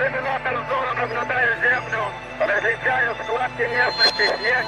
Терминатор зона наблюдаю землю. Различаю складки местности. Снег.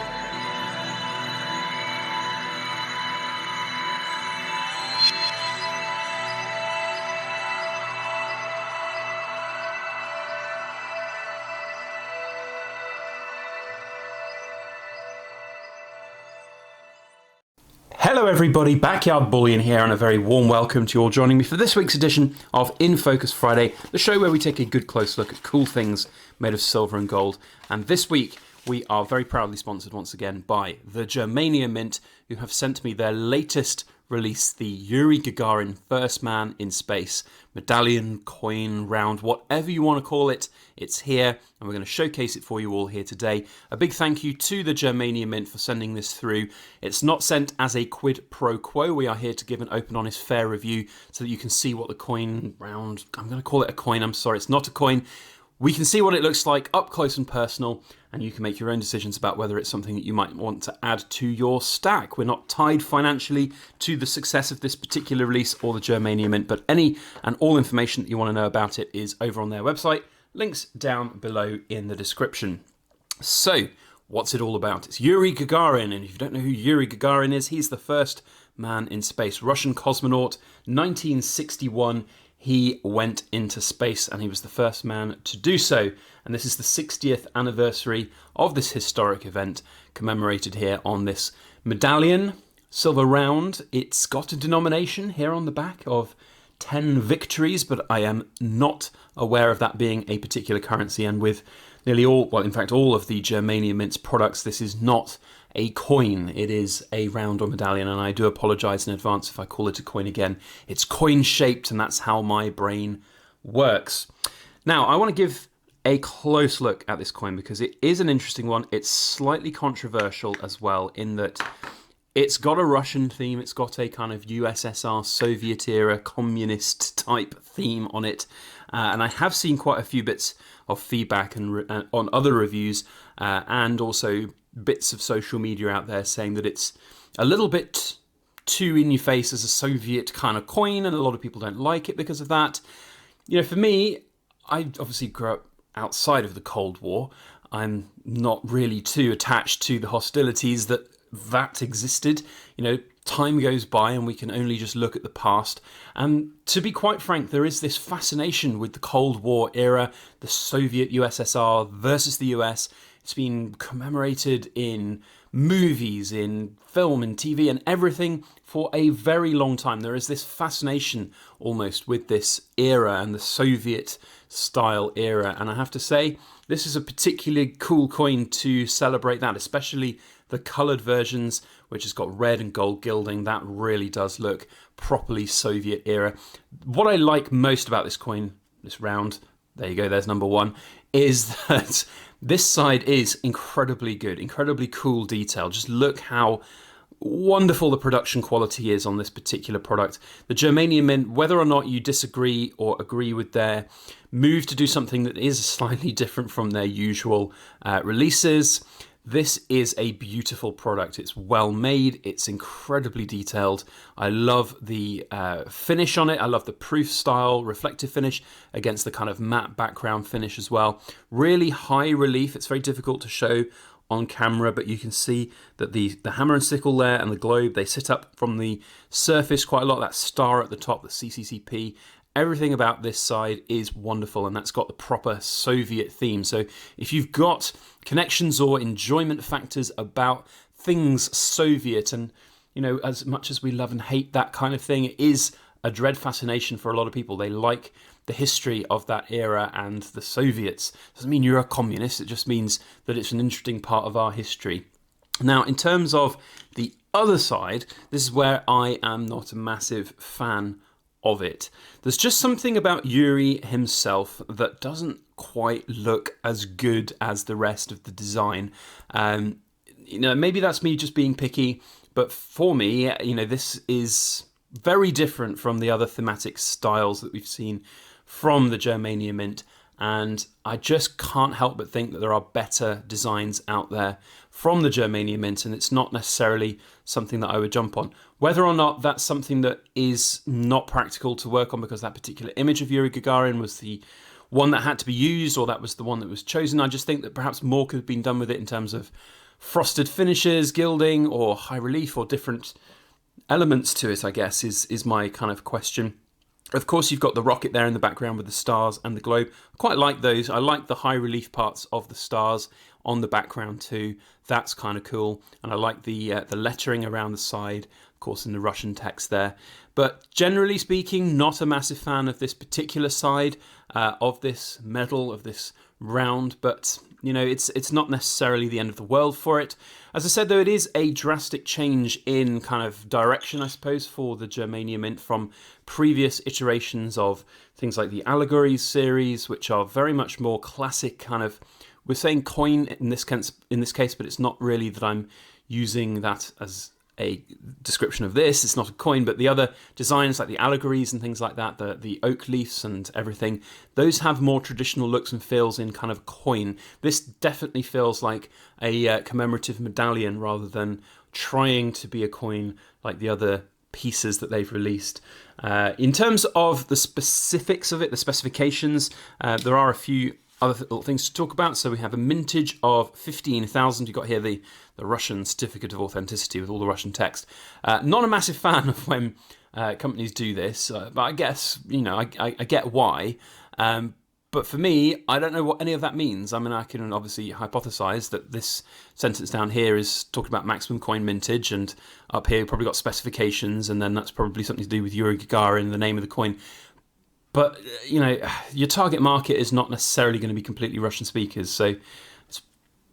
Hello everybody, Backyard Bullion here, and a very warm welcome to you all joining me for this week's edition of In Focus Friday, the show where we take a good close look at cool things made of silver and gold. And this week we are very proudly sponsored once again by the Germania Mint, who have sent me their latest release, the Yuri Gagarin First Man in Space medallion, coin, round, whatever you want to call it. It's here, and we're going to showcase it for you all here today. A big thank you to the Germania Mint for sending this through. It's not sent as a quid pro quo. We are here to give an open, honest, fair review so that you can see what the coin round, I'm going to call it a coin, I'm sorry, it's not a coin. We can see what it looks like up close and personal, and you can make your own decisions about whether it's something that you might want to add to your stack. We're not tied financially to the success of this particular release or the Germania Mint, but any and all information that you want to know about it is over on their website. Links down below in the description. So, what's it all about? It's Yuri Gagarin, and if you don't know who Yuri Gagarin is, he's the first man in space. Russian cosmonaut, 1961. He went into space and he was the first man to do so. And this is the 60th anniversary of this historic event, commemorated here on this medallion, silver round. It's got a denomination here on the back of 10 victories, but I am not aware of that being a particular currency. And with nearly all, well, in fact, all of the Germania Mint's products, this is not a coin. It is a round or medallion, and I do apologise in advance if I call it a coin again. It's coin shaped, and that's how my brain works. Now, I want to give a close look at this coin because it is an interesting one. It's slightly controversial as well in that it's got a Russian theme. It's got a kind of USSR, Soviet era, communist type theme on it. And I have seen quite a few bits of feedback and on other reviews and also bits of social media out there saying that it's a little bit too in your face as a Soviet kind of coin, and a lot of people don't like it because of that. You know, for me, I obviously grew up outside of the Cold War. I'm not really too attached to the hostilities that existed. You know, time goes by and we can only just look at the past. And to be quite frank, there is this fascination with the Cold War era, the Soviet USSR versus the US. It's been commemorated in movies, in film, in TV, and everything for a very long time. There is this fascination almost with this era and the Soviet style era. And I have to say, this is a particularly cool coin to celebrate that, especially the coloured versions, which has got red and gold gilding. That really does look properly Soviet era. What I like most about this coin, this round, there you go, there's number one, is that this side is incredibly good, incredibly cool detail. Just look how wonderful the production quality is on this particular product. The Germania Mint, whether or not you disagree or agree with their move to do something that is slightly different from their usual releases, this is a beautiful product. It's well made. It's incredibly detailed. I love the finish on it. I love the proof style, reflective finish against the kind of matte background finish as well. Really high relief. It's very difficult to show on camera, but you can see that the hammer and sickle there and the globe, they sit up from the surface quite a lot. That star at the top, the CCCP. Everything about this side is wonderful, and that's got the proper Soviet theme. So if you've got connections or enjoyment factors about things Soviet, and you know, as much as we love and hate that kind of thing, it is a dread fascination for a lot of people. They like the history of that era and the Soviets. Doesn't mean you're a communist, it just means that it's an interesting part of our history. Now, in terms of the other side, this is where I am not a massive fan of it. There's just something about Yuri himself that doesn't quite look as good as the rest of the design. You know, maybe that's me just being picky, but for me, you know, this is very different from the other thematic styles that we've seen from the Germania Mint, and I just can't help but think that there are better designs out there from the Germania Mint, and it's not necessarily something that I would jump on. Whether or not that's something that is not practical to work on because that particular image of Yuri Gagarin was the one that had to be used, or that was the one that was chosen. I just think that perhaps more could have been done with it in terms of frosted finishes, gilding, or high relief, or different elements to it, I guess, is my kind of question. Of course, you've got the rocket there in the background with the stars and the globe. I quite like those. I like the high relief parts of the stars on the background too. That's kind of cool. And I like the lettering around the side, of course, in the Russian text there. But generally speaking, not a massive fan of this particular side of this medal, of this round. But, you know, it's not necessarily the end of the world for it. As I said, though, it is a drastic change in kind of direction, I suppose, for the Germania Mint from previous iterations of things like the Allegories series, which are very much more classic kind of, we're saying coin in this case, but it's not really that I'm using that as a description of this. It's not a coin, but the other designs like the Allegories and things like that, the oak leaves and everything, those have more traditional looks and feels in kind of coin. This definitely feels like a commemorative medallion rather than trying to be a coin like the other pieces that they've released. In terms of the specifics of it, the specifications, there are a few other little things to talk about. So we have a mintage of 15,000. You've got here the Russian certificate of authenticity with all the Russian text. Not a massive fan of when companies do this, but I guess, you know, I get why. But for me, I don't know what any of that means. I mean, I can obviously hypothesize that this sentence down here is talking about maximum coin mintage, and up here you've probably got specifications, and then that's probably something to do with Yuri Gagarin, the name of the coin. But, you know, your target market is not necessarily going to be completely Russian speakers. So,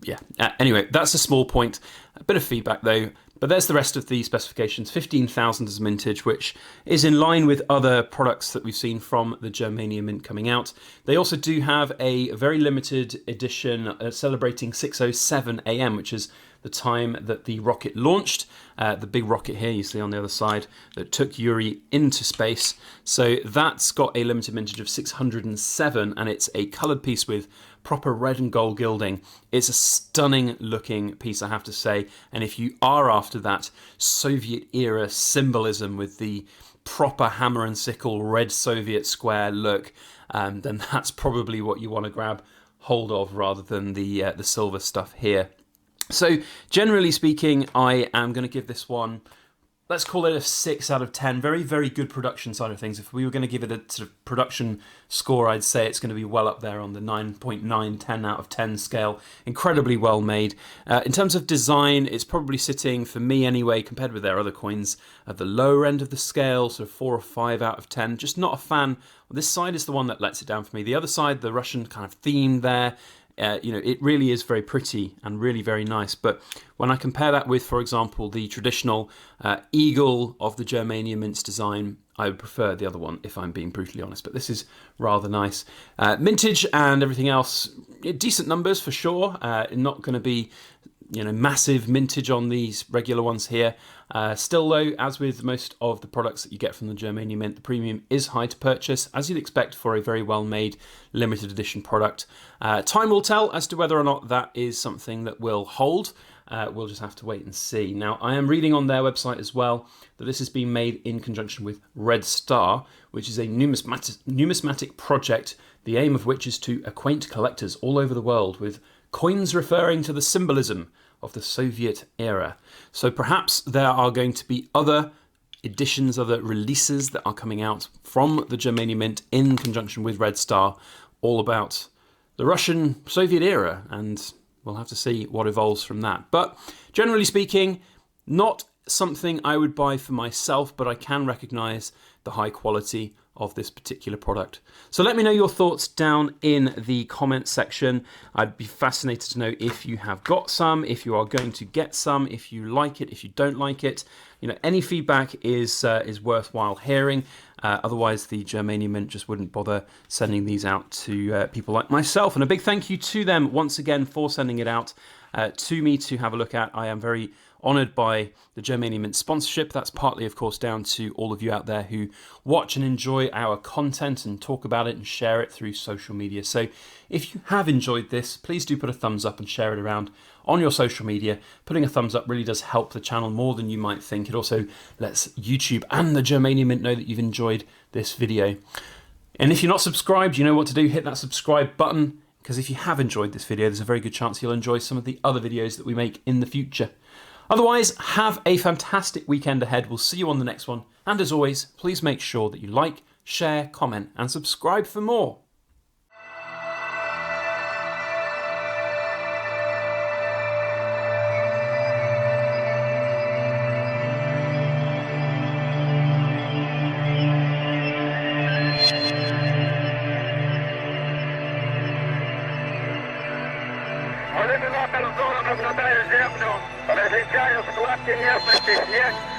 yeah. Anyway, that's a small point. A bit of feedback, though. But there's the rest of the specifications. 15,000 as mintage, which is in line with other products that we've seen from the Germania Mint coming out. They also do have a very limited edition celebrating 6:07 a.m., which is the time that the rocket launched. The big rocket here you see on the other side that took Yuri into space. So that's got a limited mintage of 607, and it's a coloured piece with proper red and gold gilding. It's a stunning looking piece, I have to say. And if you are after that Soviet era symbolism with the proper hammer and sickle red Soviet square look, then that's probably what you want to grab hold of rather than the silver stuff here. So generally speaking, I am going to give this one, let's call it a 6 out of 10. Very, very good production side of things. If we were going to give it a sort of production score, I'd say it's going to be well up there on the 9.9, 10 out of 10 scale. Incredibly well made. In terms of design, it's probably sitting, for me anyway, compared with their other coins, at the lower end of the scale, so 4 or 5 out of 10. Just not a fan. This side is the one that lets it down for me. The other side, the Russian kind of theme there, you know, it really is very pretty and really very nice. But when I compare that with, for example, the traditional eagle of the Germania Mint's design, I would prefer the other one, if I'm being brutally honest. But this is rather nice. Mintage and everything else, decent numbers for sure. Not going to be, you know, massive mintage on these regular ones here. Still though, as with most of the products that you get from the Germania Mint, the premium is high to purchase, as you'd expect for a very well made limited edition product. Time will tell as to whether or not that is something that will hold. We'll just have to wait and see. Now, I am reading on their website as well that this has been made in conjunction with Red Star, which is a numismatic project, the aim of which is to acquaint collectors all over the world with coins referring to the symbolism of the Soviet era. So perhaps there are going to be other editions, other releases that are coming out from the Germania Mint in conjunction with Red Star, all about the Russian Soviet era, and we'll have to see what evolves from that. But generally speaking, not something I would buy for myself, but I can recognise the high quality of this particular product. So let me know your thoughts down in the comment section. I'd be fascinated to know if you have got some, if you are going to get some, if you like it, if you don't like it. You know, any feedback is worthwhile hearing. Otherwise, the Germania Mint just wouldn't bother sending these out to people like myself. And a big thank you to them once again for sending it out to me to have a look at. I am very honoured by the Germania Mint sponsorship. That's partly, of course, down to all of you out there who watch and enjoy our content and talk about it and share it through social media. So if you have enjoyed this, please do put a thumbs up and share it around on your social media. Putting a thumbs up really does help the channel more than you might think. It also lets YouTube and the Germania Mint know that you've enjoyed this video. And if you're not subscribed, you know what to do. Hit that subscribe button, because if you have enjoyed this video, there's a very good chance you'll enjoy some of the other videos that we make in the future. Otherwise, have a fantastic weekend ahead. We'll see you on the next one. And as always, please make sure that you like, share, comment, and subscribe for more. Вот именно зона наблюдаю землю. Различаю складки местности снег.